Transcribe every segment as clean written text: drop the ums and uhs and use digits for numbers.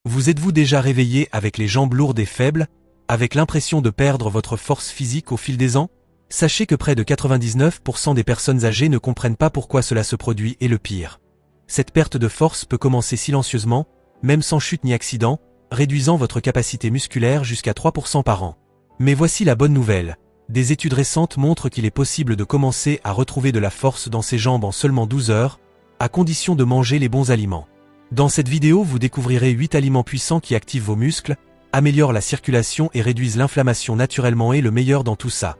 Vous êtes-vous déjà réveillé avec les jambes lourdes et faibles, avec l'impression de perdre votre force physique au fil des ans? Sachez que près de 99% des personnes âgées ne comprennent pas pourquoi cela se produit et le pire. Cette perte de force peut commencer silencieusement, même sans chute ni accident, réduisant votre capacité musculaire jusqu'à 3% par an. Mais voici la bonne nouvelle. Des études récentes montrent qu'il est possible de commencer à retrouver de la force dans ses jambes en seulement 12 heures, à condition de manger les bons aliments. Dans cette vidéo, vous découvrirez 8 aliments puissants qui activent vos muscles, améliorent la circulation et réduisent l'inflammation naturellement, et le meilleur dans tout ça.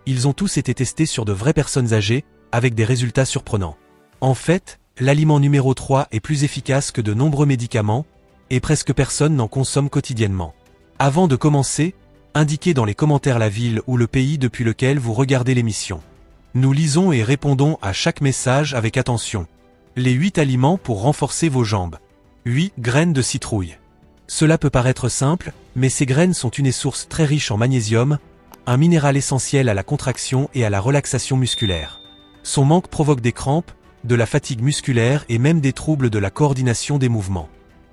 Ils ont tous été testés sur de vraies personnes âgées, avec des résultats surprenants. En fait, l'aliment numéro 3 est plus efficace que de nombreux médicaments, et presque personne n'en consomme quotidiennement. Avant de commencer, indiquez dans les commentaires la ville ou le pays depuis lequel vous regardez l'émission. Nous lisons et répondons à chaque message avec attention. Les 8 aliments pour renforcer vos jambes. 8 graines de citrouille. Cela peut paraître simple, mais ces graines sont une source très riche en magnésium, un minéral essentiel à la contraction et à la relaxation musculaire. Son manque provoque des crampes, de la fatigue musculaire et même des troubles de la coordination des mouvements.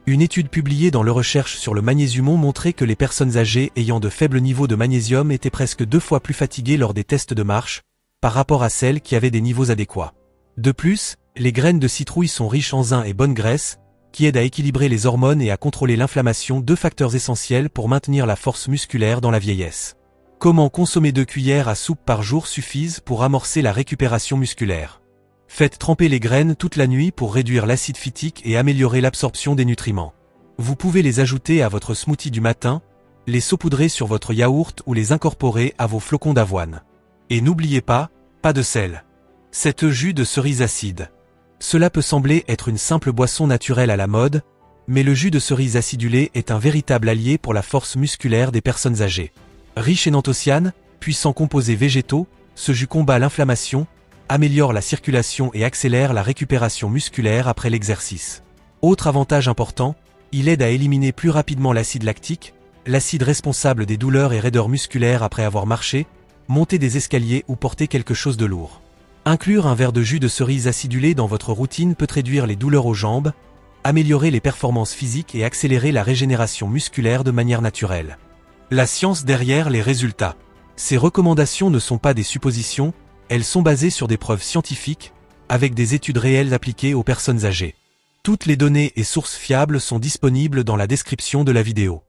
Une étude publiée dans Le Recherche sur le magnésium montrait que les personnes âgées ayant de faibles niveaux de magnésium étaient presque 2 fois plus fatiguées lors des tests de marche, par rapport à celles qui avaient des niveaux adéquats. De plus, les graines de citrouille sont riches en zinc et bonne graisse, qui aident à équilibrer les hormones et à contrôler l'inflammation, 2 facteurs essentiels pour maintenir la force musculaire dans la vieillesse. Comment consommer 2 cuillères à soupe par jour suffisent pour amorcer la récupération musculaire? Faites tremper les graines toute la nuit pour réduire l'acide phytique et améliorer l'absorption des nutriments. Vous pouvez les ajouter à votre smoothie du matin, les saupoudrer sur votre yaourt ou les incorporer à vos flocons d'avoine. Et n'oubliez pas de sel. Cet jus de cerise acide. Cela peut sembler être une simple boisson naturelle à la mode, mais le jus de cerise acidulé est un véritable allié pour la force musculaire des personnes âgées. Riche en anthocyanes, puissants composés végétaux, ce jus combat l'inflammation, améliore la circulation et accélère la récupération musculaire après l'exercice. Autre avantage important, il aide à éliminer plus rapidement l'acide lactique, l'acide responsable des douleurs et raideurs musculaires après avoir marché, monté des escaliers ou porté quelque chose de lourd. Inclure un verre de jus de cerise acidulé dans votre routine peut réduire les douleurs aux jambes, améliorer les performances physiques et accélérer la régénération musculaire de manière naturelle. La science derrière les résultats. Ces recommandations ne sont pas des suppositions, elles sont basées sur des preuves scientifiques, avec des études réelles appliquées aux personnes âgées. Toutes les données et sources fiables sont disponibles dans la description de la vidéo.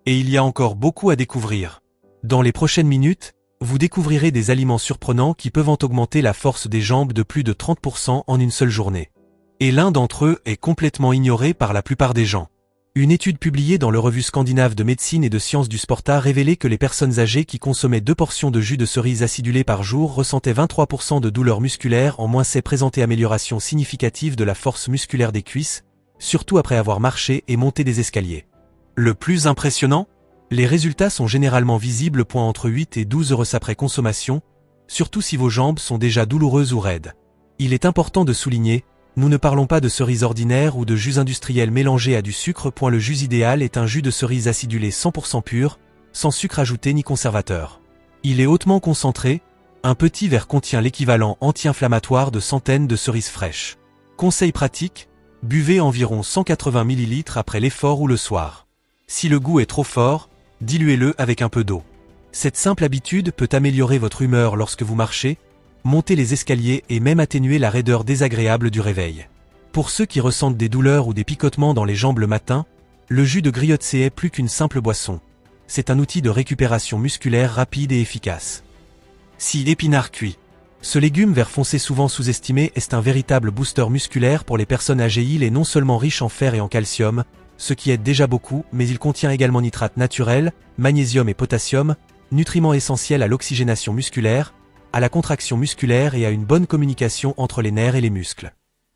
Et il y a encore beaucoup à découvrir. Dans les prochaines minutes, vous découvrirez des aliments surprenants qui peuvent augmenter la force des jambes de plus de 30% en une seule journée. Et l'un d'entre eux est complètement ignoré par la plupart des gens. Une étude publiée dans le Revue scandinave de médecine et de sciences du sport a révélé que les personnes âgées qui consommaient 2 portions de jus de cerise acidulé par jour ressentaient 23% de douleurs musculaires en moins. C'est présenté amélioration significative de la force musculaire des cuisses, surtout après avoir marché et monté des escaliers. Le plus impressionnant? Les résultats sont généralement visibles entre 8 et 12 heures après consommation, surtout si vos jambes sont déjà douloureuses ou raides. Il est important de souligner, nous ne parlons pas de cerise ordinaire ou de jus industriel mélangé à du sucre. Le jus idéal est un jus de cerise acidulé 100% pur, sans sucre ajouté ni conservateur. Il est hautement concentré, un petit verre contient l'équivalent anti-inflammatoire de centaines de cerises fraîches. Conseil pratique, buvez environ 180 ml après l'effort ou le soir. Si le goût est trop fort, diluez-le avec un peu d'eau. Cette simple habitude peut améliorer votre humeur lorsque vous marchez, monter les escaliers et même atténuer la raideur désagréable du réveil. Pour ceux qui ressentent des douleurs ou des picotements dans les jambes le matin, le jus de griotte est plus qu'une simple boisson. C'est un outil de récupération musculaire rapide et efficace. 6 épinards cuits. Ce légume vert foncé souvent sous-estimé est un véritable booster musculaire pour les personnes âgées. Il est non seulement riche en fer et en calcium, ce qui aide déjà beaucoup, mais il contient également nitrates naturels, magnésium et potassium, nutriments essentiels à l'oxygénation musculaire, à la contraction musculaire et à une bonne communication entre les nerfs et les muscles.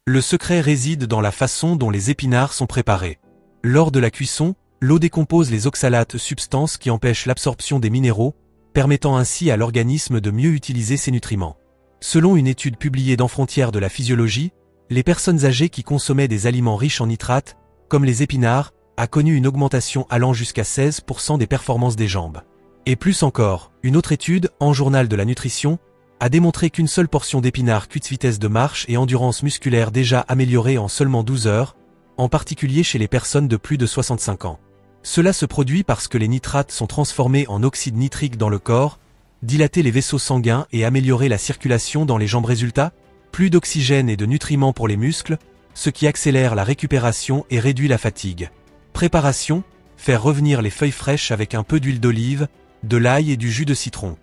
Le secret réside dans la façon dont les épinards sont préparés. Lors de la cuisson, l'eau décompose les oxalates, substances qui empêchent l'absorption des minéraux, permettant ainsi à l'organisme de mieux utiliser ses nutriments. Selon une étude publiée dans Frontières de la physiologie, les personnes âgées qui consommaient des aliments riches en nitrates, comme les épinards, a connu une augmentation allant jusqu'à 16% des performances des jambes. Et plus encore, une autre étude, en Journal de la nutrition, a démontré qu'une seule portion d'épinards cuite vitesse de marche et endurance musculaire déjà améliorée en seulement 12 heures, en particulier chez les personnes de plus de 65 ans. Cela se produit parce que les nitrates sont transformés en oxyde nitrique dans le corps, dilater les vaisseaux sanguins et améliorer la circulation dans les jambes. Résultat, plus d'oxygène et de nutriments pour les muscles, ce qui accélère la récupération et réduit la fatigue. Préparation, faire revenir les feuilles fraîches avec un peu d'huile d'olive, de l'ail et du jus de citron.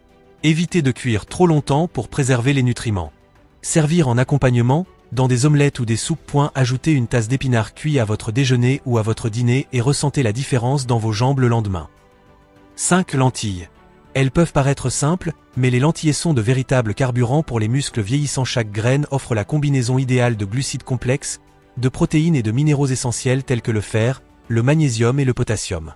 Évitez de cuire trop longtemps pour préserver les nutriments. Servir en accompagnement, dans des omelettes ou des soupes. Ajoutez une tasse d'épinards cuits à votre déjeuner ou à votre dîner et ressentez la différence dans vos jambes le lendemain. 5. Lentilles. Elles peuvent paraître simples, mais les lentilles sont de véritables carburants pour les muscles vieillissants. Chaque graine offre la combinaison idéale de glucides complexes, de protéines et de minéraux essentiels tels que le fer, le magnésium et le potassium.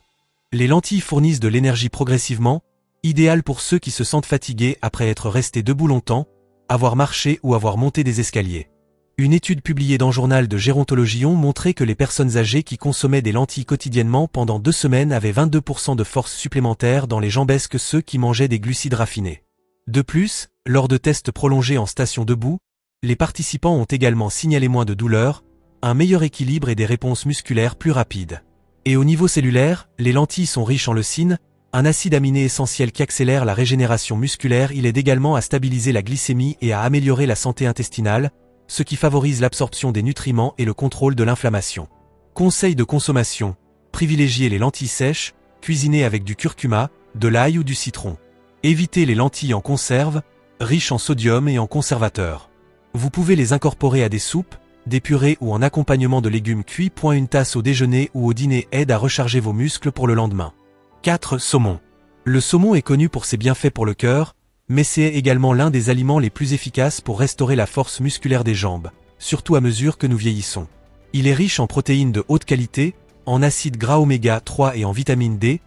Les lentilles fournissent de l'énergie progressivement, idéale pour ceux qui se sentent fatigués après être restés debout longtemps, avoir marché ou avoir monté des escaliers. Une étude publiée dans Journal de Gérontologie montrait que les personnes âgées qui consommaient des lentilles quotidiennement pendant 2 semaines avaient 22% de force supplémentaire dans les jambes que ceux qui mangeaient des glucides raffinés. De plus, lors de tests prolongés en station debout, les participants ont également signalé moins de douleurs, un meilleur équilibre et des réponses musculaires plus rapides. Et au niveau cellulaire, les lentilles sont riches en leucine, un acide aminé essentiel qui accélère la régénération musculaire. Il aide également à stabiliser la glycémie et à améliorer la santé intestinale, ce qui favorise l'absorption des nutriments et le contrôle de l'inflammation. Conseil de consommation. Privilégiez les lentilles sèches, cuisinées avec du curcuma, de l'ail ou du citron. Évitez les lentilles en conserve, riches en sodium et en conservateurs. Vous pouvez les incorporer à des soupes, des purées ou en accompagnement de légumes cuits. Une tasse au déjeuner ou au dîner aide à recharger vos muscles pour le lendemain. 4. Saumon. Le saumon est connu pour ses bienfaits pour le cœur, mais c'est également l'un des aliments les plus efficaces pour restaurer la force musculaire des jambes, surtout à mesure que nous vieillissons. Il est riche en protéines de haute qualité, en acides gras oméga 3 et en vitamine D,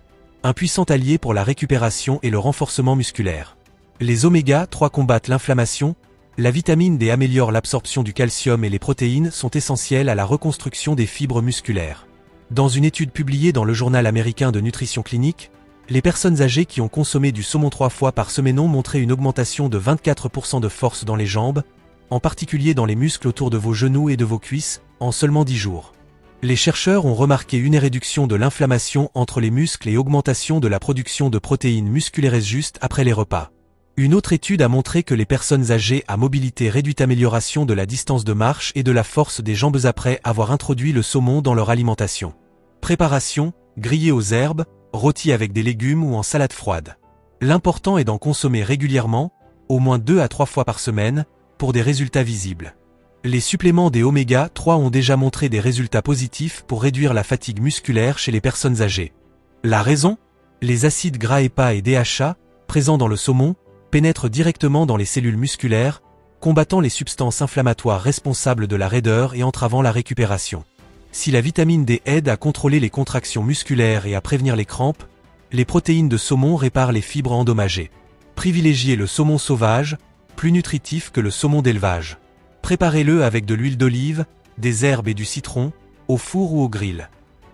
un puissant allié pour la récupération et le renforcement musculaire. Les oméga 3 combattent l'inflammation, la vitamine D améliore l'absorption du calcium et les protéines sont essentielles à la reconstruction des fibres musculaires. Dans une étude publiée dans le Journal américain de nutrition clinique, les personnes âgées qui ont consommé du saumon 3 fois par semaine ont montré une augmentation de 24% de force dans les jambes, en particulier dans les muscles autour de vos genoux et de vos cuisses, en seulement 10 jours. Les chercheurs ont remarqué une réduction de l'inflammation entre les muscles et augmentation de la production de protéines musculaires juste après les repas. Une autre étude a montré que les personnes âgées à mobilité réduite amélioration de la distance de marche et de la force des jambes après avoir introduit le saumon dans leur alimentation. Préparation, grillé aux herbes, rôti avec des légumes ou en salade froide. L'important est d'en consommer régulièrement, au moins 2 à 3 fois par semaine, pour des résultats visibles. Les suppléments des oméga 3 ont déjà montré des résultats positifs pour réduire la fatigue musculaire chez les personnes âgées. La raison ? Les acides gras EPA et DHA, présents dans le saumon, pénètrent directement dans les cellules musculaires, combattant les substances inflammatoires responsables de la raideur et entravant la récupération. Si la vitamine D aide à contrôler les contractions musculaires et à prévenir les crampes, les protéines de saumon réparent les fibres endommagées. Privilégiez le saumon sauvage, plus nutritif que le saumon d'élevage. Préparez-le avec de l'huile d'olive, des herbes et du citron, au four ou au grill.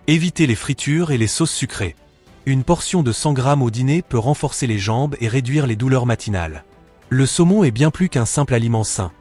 Évitez les fritures et les sauces sucrées. Une portion de 100 g au dîner peut renforcer les jambes et réduire les douleurs matinales. Le saumon est bien plus qu'un simple aliment sain.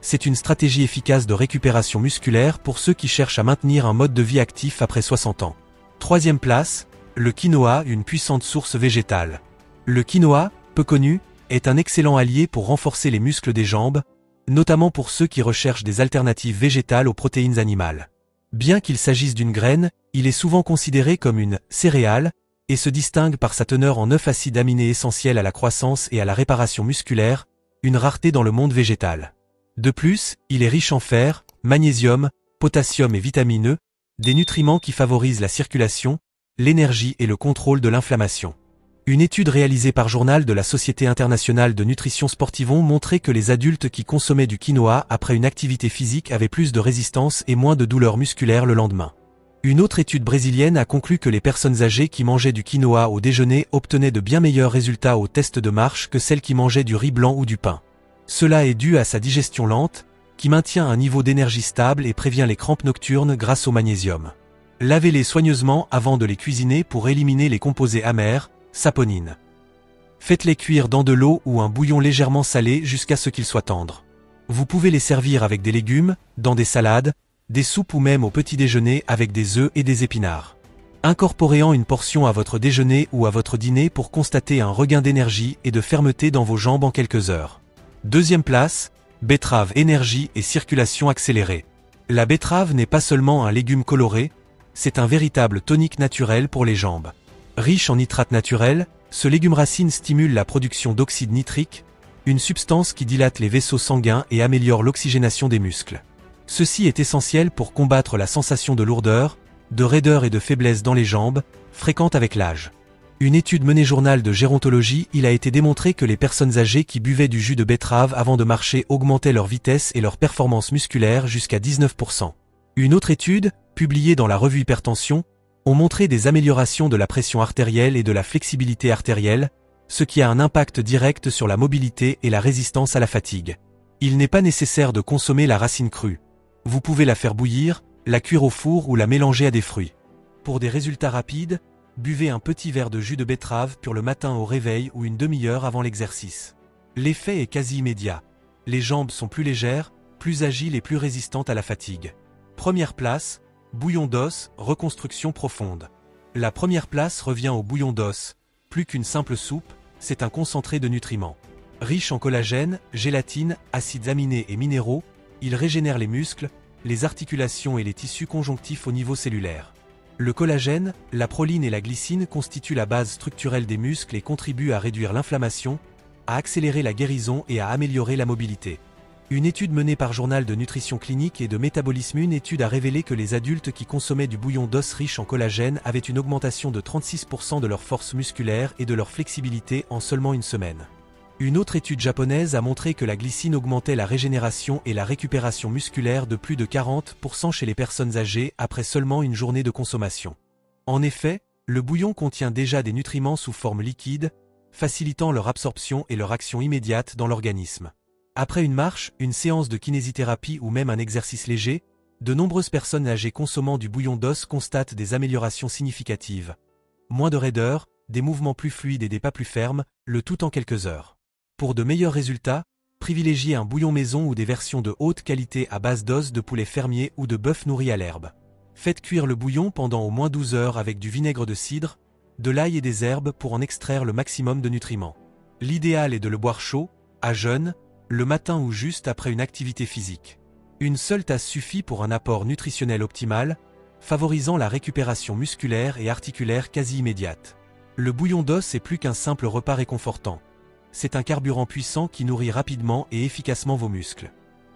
C'est une stratégie efficace de récupération musculaire pour ceux qui cherchent à maintenir un mode de vie actif après 60 ans. 3e place, le quinoa, une puissante source végétale. Le quinoa, peu connu, est un excellent allié pour renforcer les muscles des jambes, notamment pour ceux qui recherchent des alternatives végétales aux protéines animales. Bien qu'il s'agisse d'une graine, il est souvent considéré comme une céréale et se distingue par sa teneur en 9 acides aminés essentiels à la croissance et à la réparation musculaire, une rareté dans le monde végétal. De plus, il est riche en fer, magnésium, potassium et vitamine E, des nutriments qui favorisent la circulation, l'énergie et le contrôle de l'inflammation. Une étude réalisée par Journal de la Société internationale de nutrition sportive a montré que les adultes qui consommaient du quinoa après une activité physique avaient plus de résistance et moins de douleurs musculaires le lendemain. Une autre étude brésilienne a conclu que les personnes âgées qui mangeaient du quinoa au déjeuner obtenaient de bien meilleurs résultats au test de marche que celles qui mangeaient du riz blanc ou du pain. Cela est dû à sa digestion lente, qui maintient un niveau d'énergie stable et prévient les crampes nocturnes grâce au magnésium. Lavez-les soigneusement avant de les cuisiner pour éliminer les composés amers, saponine. Faites-les cuire dans de l'eau ou un bouillon légèrement salé jusqu'à ce qu'ils soient tendres. Vous pouvez les servir avec des légumes, dans des salades, des soupes ou même au petit déjeuner avec des œufs et des épinards. Incorporez-en une portion à votre déjeuner ou à votre dîner pour constater un regain d'énergie et de fermeté dans vos jambes en quelques heures. Deuxième place, betterave, énergie et circulation accélérée. La betterave n'est pas seulement un légume coloré, c'est un véritable tonique naturel pour les jambes. Riche en nitrates naturels, ce légume racine stimule la production d'oxyde nitrique, une substance qui dilate les vaisseaux sanguins et améliore l'oxygénation des muscles. Ceci est essentiel pour combattre la sensation de lourdeur, de raideur et de faiblesse dans les jambes, fréquente avec l'âge. Une étude menée Journal de gérontologie, il a été démontré que les personnes âgées qui buvaient du jus de betterave avant de marcher augmentaient leur vitesse et leur performance musculaire jusqu'à 19%. Une autre étude, publiée dans la revue Hypertension, ont montré des améliorations de la pression artérielle et de la flexibilité artérielle, ce qui a un impact direct sur la mobilité et la résistance à la fatigue. Il n'est pas nécessaire de consommer la racine crue. Vous pouvez la faire bouillir, la cuire au four ou la mélanger à des fruits. Pour des résultats rapides, buvez un petit verre de jus de betterave pur le matin au réveil ou une demi-heure avant l'exercice. L'effet est quasi immédiat. Les jambes sont plus légères, plus agiles et plus résistantes à la fatigue. Première place, bouillon d'os, reconstruction profonde. La première place revient au bouillon d'os. Plus qu'une simple soupe, c'est un concentré de nutriments. Riche en collagène, gélatine, acides aminés et minéraux, il régénère les muscles, les articulations et les tissus conjonctifs au niveau cellulaire. Le collagène, la proline et la glycine constituent la base structurelle des muscles et contribuent à réduire l'inflammation, à accélérer la guérison et à améliorer la mobilité. Une étude menée par Journal de nutrition clinique et de métabolisme, une étude a révélé que les adultes qui consommaient du bouillon d'os riche en collagène avaient une augmentation de 36% de leur force musculaire et de leur flexibilité en seulement une semaine. Une autre étude japonaise a montré que la glycine augmentait la régénération et la récupération musculaire de plus de 40% chez les personnes âgées après seulement une journée de consommation. En effet, le bouillon contient déjà des nutriments sous forme liquide, facilitant leur absorption et leur action immédiate dans l'organisme. Après une marche, une séance de kinésithérapie ou même un exercice léger, de nombreuses personnes âgées consommant du bouillon d'os constatent des améliorations significatives. Moins de raideur, des mouvements plus fluides et des pas plus fermes, le tout en quelques heures. Pour de meilleurs résultats, privilégiez un bouillon maison ou des versions de haute qualité à base d'os de poulet fermier ou de bœuf nourri à l'herbe. Faites cuire le bouillon pendant au moins 12 heures avec du vinaigre de cidre, de l'ail et des herbes pour en extraire le maximum de nutriments. L'idéal est de le boire chaud, à jeun, le matin ou juste après une activité physique. Une seule tasse suffit pour un apport nutritionnel optimal, favorisant la récupération musculaire et articulaire quasi immédiate. Le bouillon d'os est plus qu'un simple repas réconfortant. C'est un carburant puissant qui nourrit rapidement et efficacement vos muscles.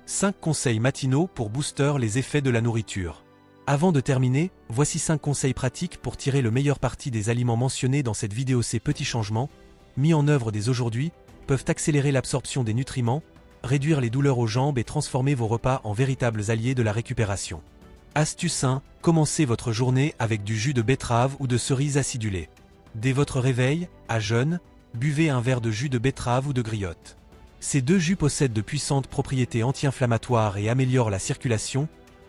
5 conseils matinaux pour booster les effets de la nourriture. Avant de terminer, voici 5 conseils pratiques pour tirer le meilleur parti des aliments mentionnés dans cette vidéo. Ces petits changements, mis en œuvre dès aujourd'hui, peuvent accélérer l'absorption des nutriments, réduire les douleurs aux jambes et transformer vos repas en véritables alliés de la récupération. Astuce 1, commencez votre journée avec du jus de betterave ou de cerise acidulée. Dès votre réveil, à jeun, buvez un verre de jus de betterave ou de griotte. Ces deux jus possèdent de puissantes propriétés anti-inflammatoires et améliorent la circulation,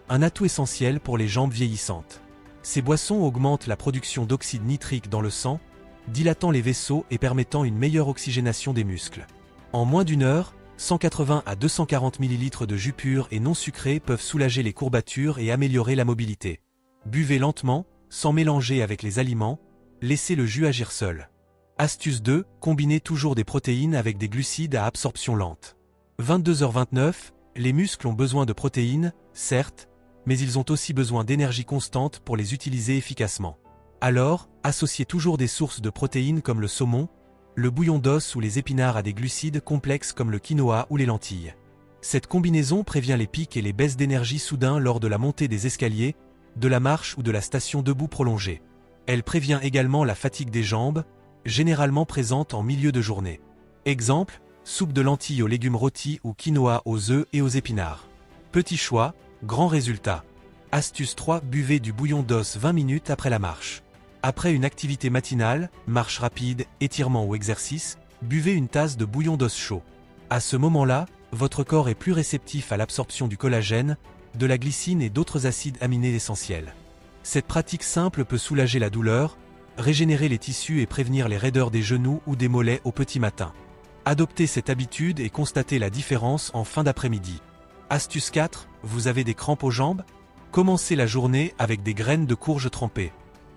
un atout essentiel pour les jambes vieillissantes. Ces boissons augmentent la production d'oxyde nitrique dans le sang, dilatant les vaisseaux et permettant une meilleure oxygénation des muscles. En moins d'une heure, 180 à 240 ml de jus pur et non sucré peuvent soulager les courbatures et améliorer la mobilité. Buvez lentement, sans mélanger avec les aliments, laissez le jus agir seul. Astuce 2, combinez toujours des protéines avec des glucides à absorption lente. 22h29, les muscles ont besoin de protéines, certes, mais ils ont aussi besoin d'énergie constante pour les utiliser efficacement. Alors, associez toujours des sources de protéines comme le saumon, le bouillon d'os ou les épinards à des glucides complexes comme le quinoa ou les lentilles. Cette combinaison prévient les pics et les baisses d'énergie soudains lors de la montée des escaliers, de la marche ou de la station debout prolongée. Elle prévient également la fatigue des jambes, généralement présente en milieu de journée. Exemple, soupe de lentilles aux légumes rôtis ou quinoa aux œufs et aux épinards. Petit choix, grand résultat. Astuce 3, buvez du bouillon d'os 20 minutes après la marche. Après une activité matinale, marche rapide, étirement ou exercice, buvez une tasse de bouillon d'os chaud. À ce moment-là, votre corps est plus réceptif à l'absorption du collagène, de la glycine et d'autres acides aminés essentiels. Cette pratique simple peut soulager la douleur, régénérer les tissus et prévenir les raideurs des genoux ou des mollets au petit matin. Adoptez cette habitude et constatez la différence en fin d'après-midi. Astuce 4, vous avez des crampes aux jambes? Commencez la journée avec des graines de courge trempées.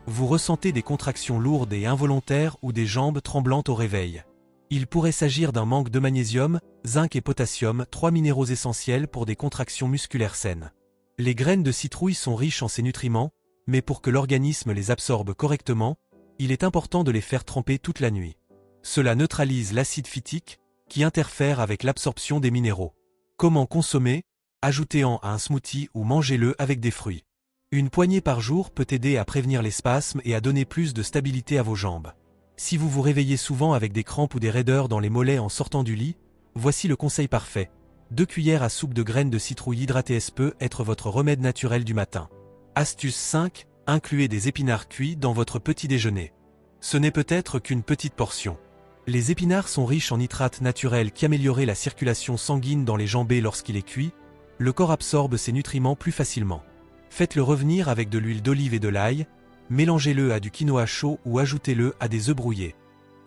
Vous ressentez des contractions lourdes et involontaires ou des jambes tremblantes au réveil. Il pourrait s'agir d'un manque de magnésium, zinc et potassium, 3 minéraux essentiels pour des contractions musculaires saines. Les graines de citrouille sont riches en ces nutriments, mais pour que l'organisme les absorbe correctement, il est important de les faire tremper toute la nuit. Cela neutralise l'acide phytique, qui interfère avec l'absorption des minéraux. Comment consommer? Ajoutez-en à un smoothie ou mangez-le avec des fruits. Une poignée par jour peut aider à prévenir les spasmes et à donner plus de stabilité à vos jambes. Si vous vous réveillez souvent avec des crampes ou des raideurs dans les mollets en sortant du lit, voici le conseil parfait. 2 cuillères à soupe de graines de citrouille hydratées peut être votre remède naturel du matin. Astuce 5, incluez des épinards cuits dans votre petit déjeuner. Ce n'est peut-être qu'une petite portion. Les épinards sont riches en nitrates naturels qui améliorent la circulation sanguine dans les jambes et lorsqu'il est cuit, le corps absorbe ces nutriments plus facilement. Faites-le revenir avec de l'huile d'olive et de l'ail, mélangez-le à du quinoa chaud ou ajoutez-le à des œufs brouillés.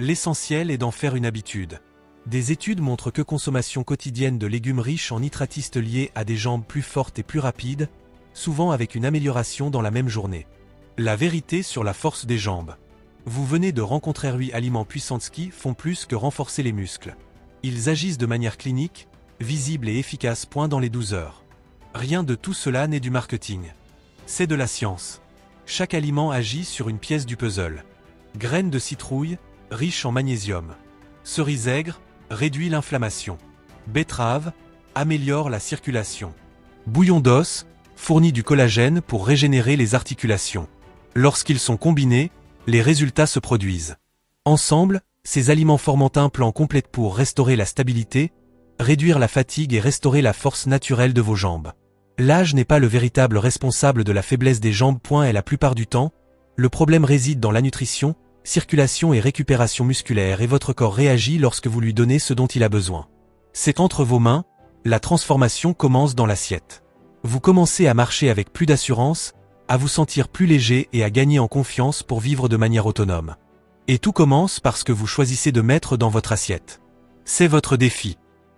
L'essentiel est d'en faire une habitude. Des études montrent que consommation quotidienne de légumes riches en nitratistes liés à des jambes plus fortes et plus rapides, souvent avec une amélioration dans la même journée. La vérité sur la force des jambes. Vous venez de rencontrer 8 aliments puissants qui font plus que renforcer les muscles. Ils agissent de manière clinique, visible et efficace. Dans les 12 heures. Rien de tout cela n'est du marketing. C'est de la science. Chaque aliment agit sur une pièce du puzzle. Graines de citrouille, riches en magnésium. Cerise aigre, réduit l'inflammation. Betterave, améliore la circulation. Bouillon d'os, fournit du collagène pour régénérer les articulations. Lorsqu'ils sont combinés, les résultats se produisent. Ensemble, ces aliments forment un plan complet pour restaurer la stabilité, réduire la fatigue et restaurer la force naturelle de vos jambes. L'âge n'est pas le véritable responsable de la faiblesse des jambes. Et la plupart du temps, le problème réside dans la nutrition, circulation et récupération musculaire et votre corps réagit lorsque vous lui donnez ce dont il a besoin. C'est entre vos mains, la transformation commence dans l'assiette. Vous commencez à marcher avec plus d'assurance, à vous sentir plus léger et à gagner en confiance pour vivre de manière autonome. Et tout commence parce que vous choisissez de mettre dans votre assiette. C'est votre défi.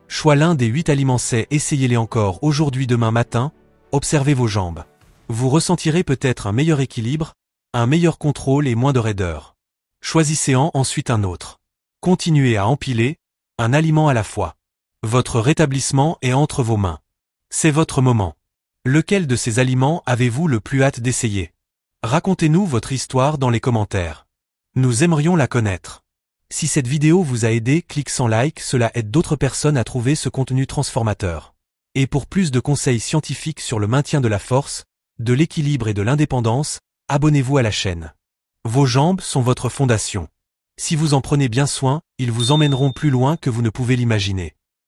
Choix l'un des 8 aliments sains, essayez-les encore aujourd'hui, demain matin, observez vos jambes. Vous ressentirez peut-être un meilleur équilibre, un meilleur contrôle et moins de raideur. Choisissez-en ensuite un autre. Continuez à empiler, un aliment à la fois. Votre rétablissement est entre vos mains. C'est votre moment. Lequel de ces aliments avez-vous le plus hâte d'essayer? Racontez-nous votre histoire dans les commentaires. Nous aimerions la connaître. Si cette vidéo vous a aidé, cliquez sans like, cela aide d'autres personnes à trouver ce contenu transformateur. Et pour plus de conseils scientifiques sur le maintien de la force, de l'équilibre et de l'indépendance, abonnez-vous à la chaîne. Vos jambes sont votre fondation. Si vous en prenez bien soin, ils vous emmèneront plus loin que vous ne pouvez l'imaginer.